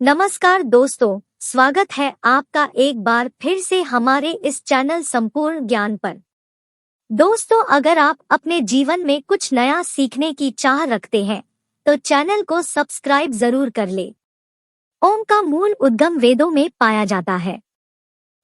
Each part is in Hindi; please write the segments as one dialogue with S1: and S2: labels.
S1: नमस्कार दोस्तों, स्वागत है आपका एक बार फिर से हमारे इस चैनल संपूर्ण ज्ञान पर। दोस्तों, अगर आप अपने जीवन में कुछ नया सीखने की चाह रखते हैं तो चैनल को सब्सक्राइब जरूर कर ले। ओम का मूल उद्गम वेदों में पाया जाता है।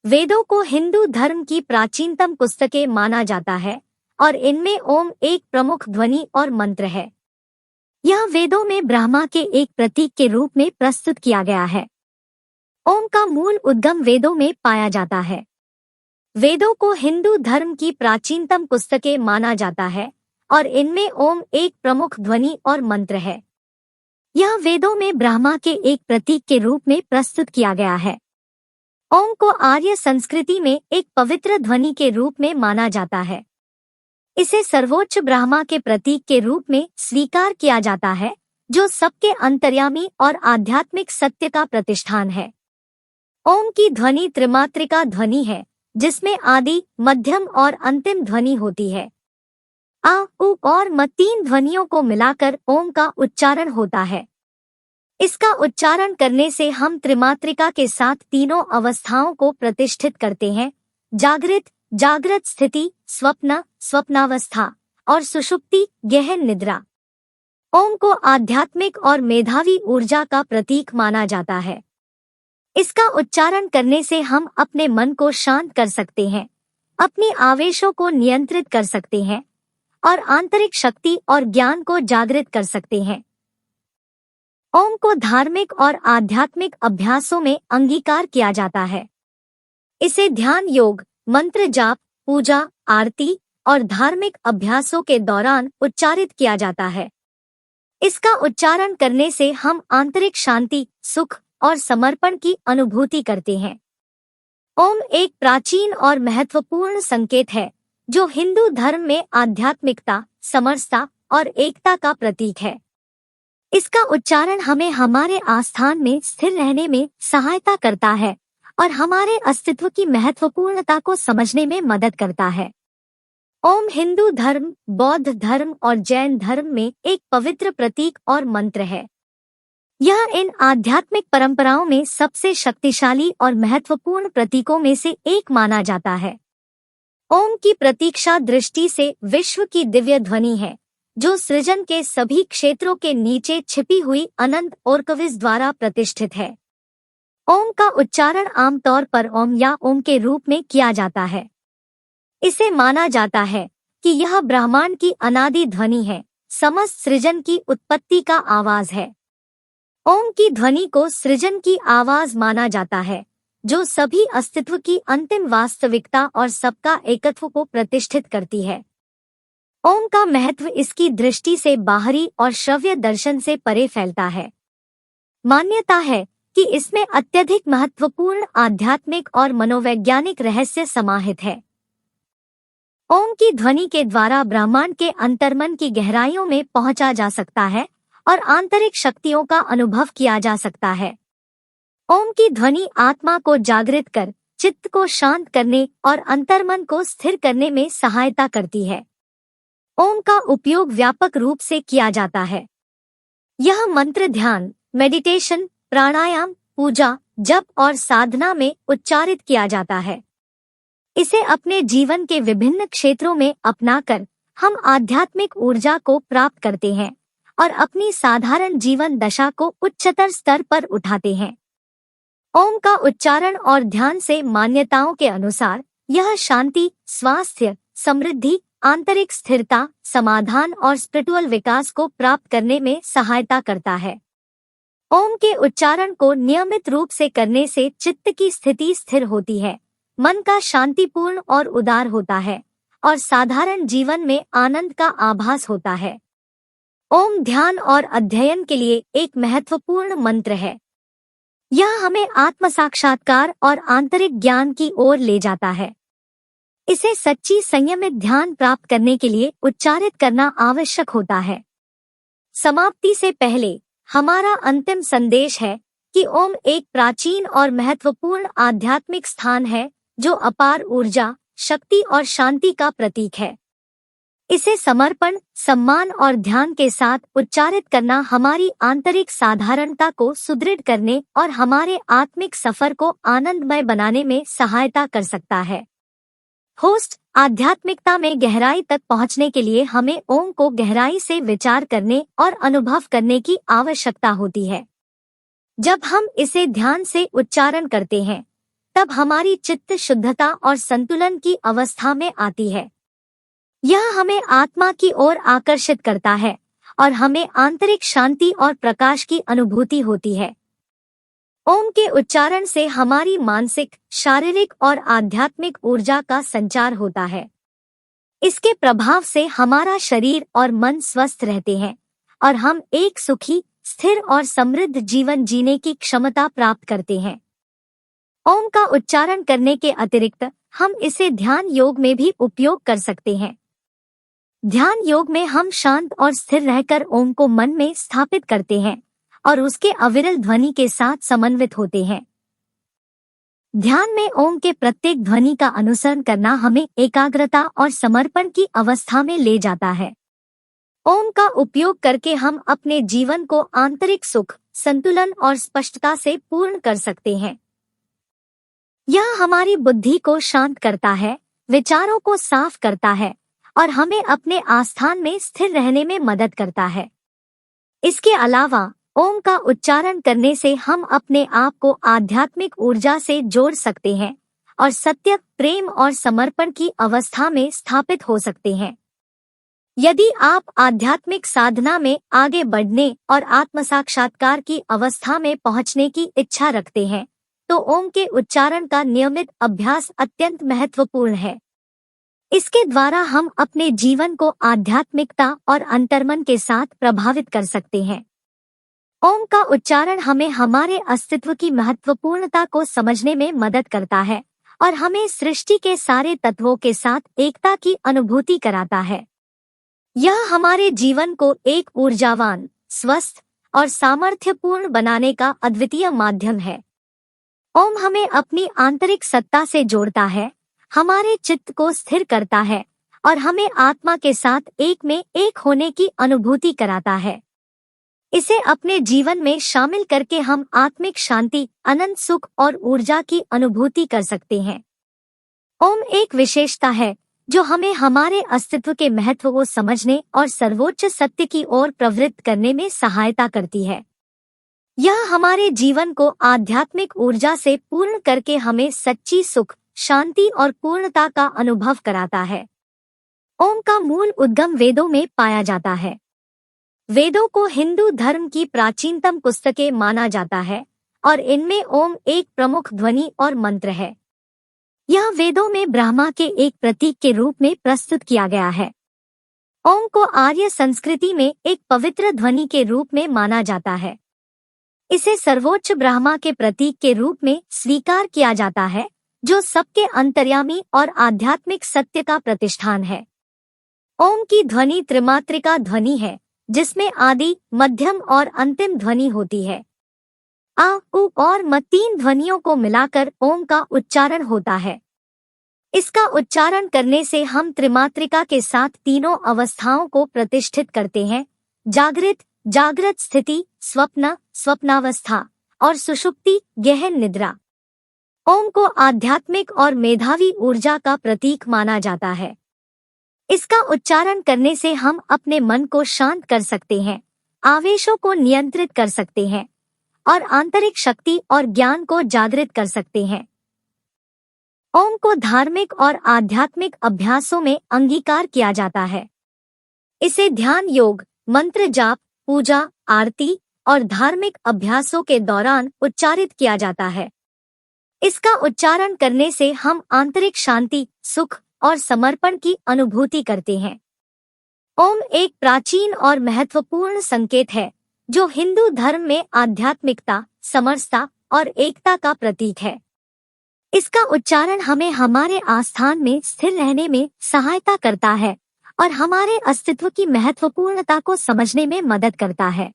S1: वेदों को हिंदू धर्म की प्राचीनतम पुस्तकें माना जाता है और इनमें ओम एक प्रमुख ध्वनि और मंत्र है। यह वेदों में ब्रह्मा के एक प्रतीक के रूप में प्रस्तुत किया गया है। ओम का मूल उद्गम वेदों में पाया जाता है। वेदों को हिंदू धर्म की प्राचीनतम पुस्तकें माना जाता है और इनमें ओम एक प्रमुख ध्वनि और मंत्र है। यह वेदों में ब्रह्मा के एक प्रतीक के रूप में प्रस्तुत किया गया है। ओम को आर्य संस्कृति में एक पवित्र ध्वनि के रूप में माना जाता है। इसे सर्वोच्च ब्रह्मा के प्रतीक के रूप में स्वीकार किया जाता है, जो सबके अंतर्यामी और आध्यात्मिक सत्य का प्रतिष्ठान है। ओम की ध्वनि त्रिमात्रिका ध्वनि है, जिसमें आदि, मध्यम और अंतिम ध्वनि होती है। आ, उ और म तीन ध्वनियों को मिलाकर ओम का उच्चारण होता है। इसका उच्चारण करने से हम त्रिमात्रिका के साथ तीनों अवस्थाओं को प्रतिष्ठित करते हैं: जागृत स्थिति, स्वप्न, स्वप्नावस्था और सुषुप्ति, गहन निद्रा। ओम को आध्यात्मिक और मेधावी ऊर्जा का प्रतीक माना जाता है। इसका उच्चारण करने से हम अपने मन को शांत कर सकते हैं, अपने आवेशों को नियंत्रित कर सकते हैं और आंतरिक शक्ति और ज्ञान को जागृत कर सकते हैं। ओम को धार्मिक और आध्यात्मिक अभ्यासों में अंगीकार किया जाता है। इसे ध्यान योग, मंत्र जाप, पूजा, आरती और धार्मिक अभ्यासों के दौरान उच्चारित किया जाता है। इसका उच्चारण करने से हम आंतरिक शांति, सुख और समर्पण की अनुभूति करते हैं। ओम एक प्राचीन और महत्वपूर्ण संकेत है, जो हिंदू धर्म में आध्यात्मिकता, समरसता और एकता का प्रतीक है। इसका उच्चारण हमें हमारे आस्थान में स्थिर रहने में सहायता करता है और हमारे अस्तित्व की महत्वपूर्णता को समझने में मदद करता है। ओम हिंदू धर्म, बौद्ध धर्म और जैन धर्म में एक पवित्र प्रतीक और मंत्र है। यह इन आध्यात्मिक परंपराओं में सबसे शक्तिशाली और महत्वपूर्ण प्रतीकों में से एक माना जाता है। ओम की प्रतीक्षा दृष्टि से विश्व की दिव्य ध्वनि है, जो सृजन के सभी क्षेत्रों के नीचे छिपी हुई अनंत ओर्कविस द्वारा प्रतिष्ठित है। ओम का उच्चारण आमतौर पर ओम या ओम के रूप में किया जाता है। इसे माना जाता है कि यह ब्रह्मांड की अनादि ध्वनि है, समस्त सृजन की उत्पत्ति का आवाज है। ओम की ध्वनि को सृजन की आवाज माना जाता है, जो सभी अस्तित्व की अंतिम वास्तविकता और सबका एकत्व को प्रतिष्ठित करती है। ओम का महत्व इसकी दृष्टि से बाहरी और श्रव्य दर्शन से परे फैलता है। मान्यता है कि इसमें अत्यधिक महत्वपूर्ण आध्यात्मिक और मनोवैज्ञानिक रहस्य समाहित है। ओम की ध्वनि के द्वारा ब्रह्मांड के अंतर्मन की गहराइयों में पहुंचा जा सकता है और आंतरिक शक्तियों का अनुभव किया जा सकता है। ओम की ध्वनि आत्मा को जागृत कर, चित्त को शांत करने और अंतर्मन को स्थिर करने में सहायता करती है। ओम का उपयोग व्यापक रूप से किया जाता है। यह मंत्र ध्यान, मेडिटेशन, प्राणायाम, पूजा, जप और साधना में उच्चारित किया जाता है। इसे अपने जीवन के विभिन्न क्षेत्रों में अपनाकर हम आध्यात्मिक ऊर्जा को प्राप्त करते हैं और अपनी साधारण जीवन दशा को उच्चतर स्तर पर उठाते हैं। ओम का उच्चारण और ध्यान से मान्यताओं के अनुसार यह शांति, स्वास्थ्य, समृद्धि, आंतरिक स्थिरता, समाधान और स्पिरिचुअल विकास को प्राप्त करने में सहायता करता है। ओम के उच्चारण को नियमित रूप से करने से चित्त की स्थिति स्थिर होती है, मन का शांतिपूर्ण और उदार होता है और साधारण जीवन में आनंद का आभास होता है। ओम ध्यान और अध्ययन के लिए एक महत्वपूर्ण मंत्र है। यह हमें आत्म साक्षात्कार और आंतरिक ज्ञान की ओर ले जाता है। इसे सच्ची संयमित ध्यान प्राप्त करने के लिए उच्चारित करना आवश्यक होता है। समाप्ति से पहले हमारा अंतिम संदेश है कि ओम एक प्राचीन और महत्वपूर्ण आध्यात्मिक स्थान है, जो अपार ऊर्जा, शक्ति और शांति का प्रतीक है। इसे समर्पण, सम्मान और ध्यान के साथ उच्चारित करना हमारी आंतरिक साधारणता को सुदृढ़ करने और हमारे आत्मिक सफर को आनंदमय बनाने में सहायता कर सकता है। होस्ट, आध्यात्मिकता में गहराई तक पहुंचने के लिए हमें ओम को गहराई से विचार करने और अनुभव करने की आवश्यकता होती है। जब हम इसे ध्यान से उच्चारण करते हैं, तब हमारी चित्त शुद्धता और संतुलन की अवस्था में आती है। यह हमें आत्मा की ओर आकर्षित करता है और हमें आंतरिक शांति और प्रकाश की अनुभूति होती है। ओम के उच्चारण से हमारी मानसिक, शारीरिक और आध्यात्मिक ऊर्जा का संचार होता है। इसके प्रभाव से हमारा शरीर और मन स्वस्थ रहते हैं और हम एक सुखी, स्थिर और समृद्ध जीवन जीने की क्षमता प्राप्त करते हैं। ओम का उच्चारण करने के अतिरिक्त हम इसे ध्यान योग में भी उपयोग कर सकते हैं। ध्यान योग में हम शांत और स्थिर रहकर ओम को मन में स्थापित करते हैं और उसके अविरल ध्वनि के साथ समन्वित होते हैं। ध्यान में ओम के प्रत्येक ध्वनि का अनुसरण करना हमें एकाग्रता और समर्पण की अवस्था में ले जाता है। ओम का उपयोग करके हम अपने जीवन को आंतरिक सुख, संतुलन और स्पष्टता से पूर्ण कर सकते हैं। यह हमारी बुद्धि को शांत करता है, विचारों को साफ करता है और हमें अपने आस्थान में स्थिर रहने में मदद करता है। इसके अलावा ओम का उच्चारण करने से हम अपने आप को आध्यात्मिक ऊर्जा से जोड़ सकते हैं और सत्य, प्रेम और समर्पण की अवस्था में स्थापित हो सकते हैं। यदि आप आध्यात्मिक साधना में आगे बढ़ने और आत्मसाक्षात्कार की अवस्था में पहुंचने की इच्छा रखते हैं, तो ओम के उच्चारण का नियमित अभ्यास अत्यंत महत्वपूर्ण है। इसके द्वारा हम अपने जीवन को आध्यात्मिकता और अंतर्मन के साथ प्रभावित कर सकते हैं। ओम का उच्चारण हमें हमारे अस्तित्व की महत्वपूर्णता को समझने में मदद करता है और हमें सृष्टि के सारे तत्वों के साथ एकता की अनुभूति कराता है। यह हमारे जीवन को एक ऊर्जावान, स्वस्थ और सामर्थ्यपूर्ण बनाने का अद्वितीय माध्यम है। ओम हमें अपनी आंतरिक सत्ता से जोड़ता है, हमारे चित्त को स्थिर करता है और हमें आत्मा के साथ एक में एक होने की अनुभूति कराता है। इसे अपने जीवन में शामिल करके हम आत्मिक शांति, अनंत सुख और ऊर्जा की अनुभूति कर सकते हैं। ओम एक विशेषता है जो हमें हमारे अस्तित्व के महत्व को समझने और सर्वोच्च सत्य की ओर प्रवृत्त करने में सहायता करती है। यह हमारे जीवन को आध्यात्मिक ऊर्जा से पूर्ण करके हमें सच्ची सुख, शांति और पूर्णता का अनुभव कराता है। ओम का मूल उद्गम वेदों में पाया जाता है। वेदों को हिंदू धर्म की प्राचीनतम पुस्तकें माना जाता है और इनमें ओम एक प्रमुख ध्वनि और मंत्र है। यह वेदों में ब्रह्मा के एक प्रतीक के रूप में प्रस्तुत किया गया है। ओम को आर्य संस्कृति में एक पवित्र ध्वनि के रूप में माना जाता है। इसे सर्वोच्च ब्रह्मा के प्रतीक के रूप में स्वीकार किया जाता है, जो सबके अंतर्यामी और आध्यात्मिक सत्य का प्रतिष्ठान है। ओम की ध्वनि त्रिमात्रिका ध्वनि है, जिसमें आदि, मध्यम और अंतिम ध्वनि होती है। आ, उ और म तीन ध्वनियों को मिलाकर ओम का उच्चारण होता है। इसका उच्चारण करने से हम त्रिमात्रिका के साथ तीनों अवस्थाओं को प्रतिष्ठित करते हैं: जागृत, जागृत स्थिति, स्वप्न, स्वप्नावस्था और सुषुप्ति, गहन निद्रा। ओम को आध्यात्मिक और मेधावी ऊर्जा का प्रतीक माना जाता है। इसका उच्चारण करने से हम अपने मन को शांत कर सकते हैं, आवेशों को नियंत्रित कर सकते हैं और आंतरिक शक्ति और ज्ञान को जागृत कर सकते हैं। ओम को धार्मिक और आध्यात्मिक अभ्यासों में अंगीकार किया जाता है। इसे ध्यान योग, मंत्र जाप, पूजा, आरती और धार्मिक अभ्यासों के दौरान उच्चारित किया जाता है। इसका उच्चारण करने से हम आंतरिक शांति, सुख और समर्पण की अनुभूति करते हैं। ओम एक प्राचीन और महत्वपूर्ण संकेत है, जो हिंदू धर्म में आध्यात्मिकता, समरसता और एकता का प्रतीक है। इसका उच्चारण हमें हमारे आस्थान में स्थिर रहने में सहायता करता है और हमारे अस्तित्व की महत्वपूर्णता को समझने में मदद करता है।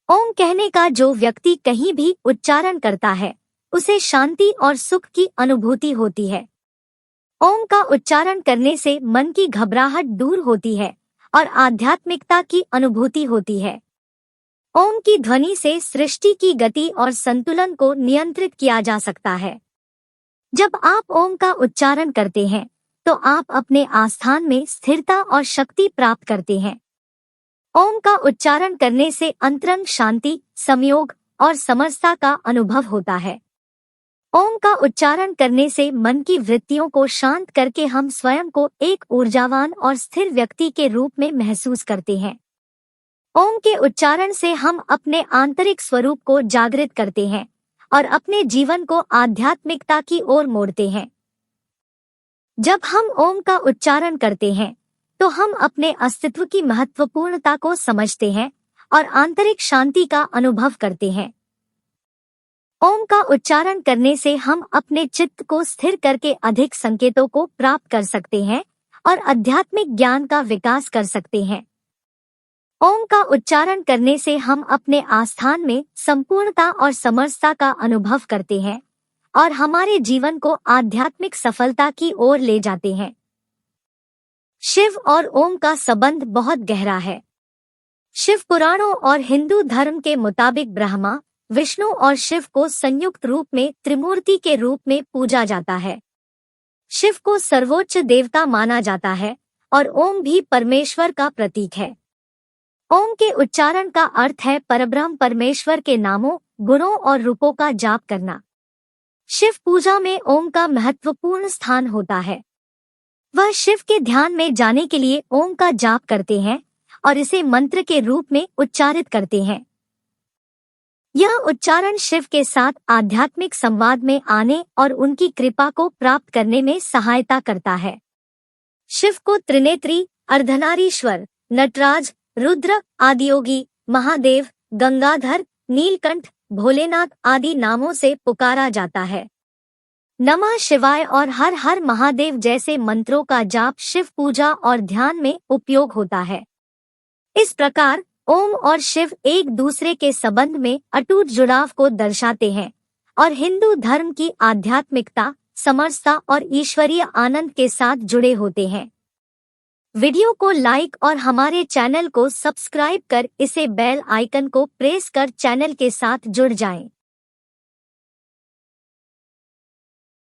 S1: ओम कहने का जो व्यक्ति कहीं भी उच्चारण करता है, उसे शांति और सुख की अनुभूति होती है। ओम का उच्चारण करने से मन की घबराहट दूर होती है और आध्यात्मिकता की अनुभूति होती है। ओम की ध्वनि से सृष्टि की गति और संतुलन को नियंत्रित किया जा सकता है। जब आप ओम का उच्चारण करते हैं, तो आप अपने आस्थान में स्थिरता और शक्ति प्राप्त करते हैं। ओम का उच्चारण करने से अंतरंग शांति, संयोग और समरसता का अनुभव होता है। ओम का उच्चारण करने से मन की वृत्तियों को शांत करके हम स्वयं को एक ऊर्जावान और स्थिर व्यक्ति के रूप में महसूस करते हैं। ओम के उच्चारण से हम अपने आंतरिक स्वरूप को जागृत करते हैं और अपने जीवन को आध्यात्मिकता की ओर मोड़ते हैं। जब हम ओम का उच्चारण करते हैं, तो हम अपने अस्तित्व की महत्वपूर्णता को समझते हैं और आंतरिक शांति का अनुभव करते हैं। ओम का उच्चारण करने से हम अपने चित्त को स्थिर करके अधिक संकेतों को प्राप्त कर सकते हैं और आध्यात्मिक ज्ञान का विकास कर सकते हैं। ओम का उच्चारण करने से हम अपने आस्थान में संपूर्णता और समरसता का अनुभव करते हैं और हमारे जीवन को आध्यात्मिक सफलता की ओर ले जाते हैं। शिव और ओम का संबंध बहुत गहरा है। शिव पुराणों और हिंदू धर्म के मुताबिक ब्रह्मा, विष्णु और शिव को संयुक्त रूप में त्रिमूर्ति के रूप में पूजा जाता है। शिव को सर्वोच्च देवता माना जाता है और ओम भी परमेश्वर का प्रतीक है। ओम के उच्चारण का अर्थ है परब्रह्म परमेश्वर के नामों, गुणों और रूपों का जाप करना। शिव पूजा में ओम का महत्वपूर्ण स्थान होता है। वह शिव के ध्यान में जाने के लिए ओम का जाप करते हैं और इसे मंत्र के रूप में उच्चारित करते हैं। यह उच्चारण शिव के साथ आध्यात्मिक संवाद में आने और उनकी कृपा को प्राप्त करने में सहायता करता है। शिव को त्रिनेत्री, अर्धनारीश्वर, नटराज, रुद्र, आदियोगी, महादेव, गंगाधर, नीलकंठ, भोलेनाथ आदि नामों से पुकारा जाता है। नमः शिवाय और हर हर महादेव जैसे मंत्रों का जाप शिव पूजा और ध्यान में उपयोग होता है। इस प्रकार ओम और शिव एक दूसरे के संबंध में अटूट जुड़ाव को दर्शाते हैं और हिंदू धर्म की आध्यात्मिकता, समरसता और ईश्वरीय आनंद के साथ जुड़े होते हैं। वीडियो को लाइक और हमारे चैनल को सब्सक्राइब कर इसे बेल आइकन को प्रेस कर चैनल के साथ जुड़ जाएं।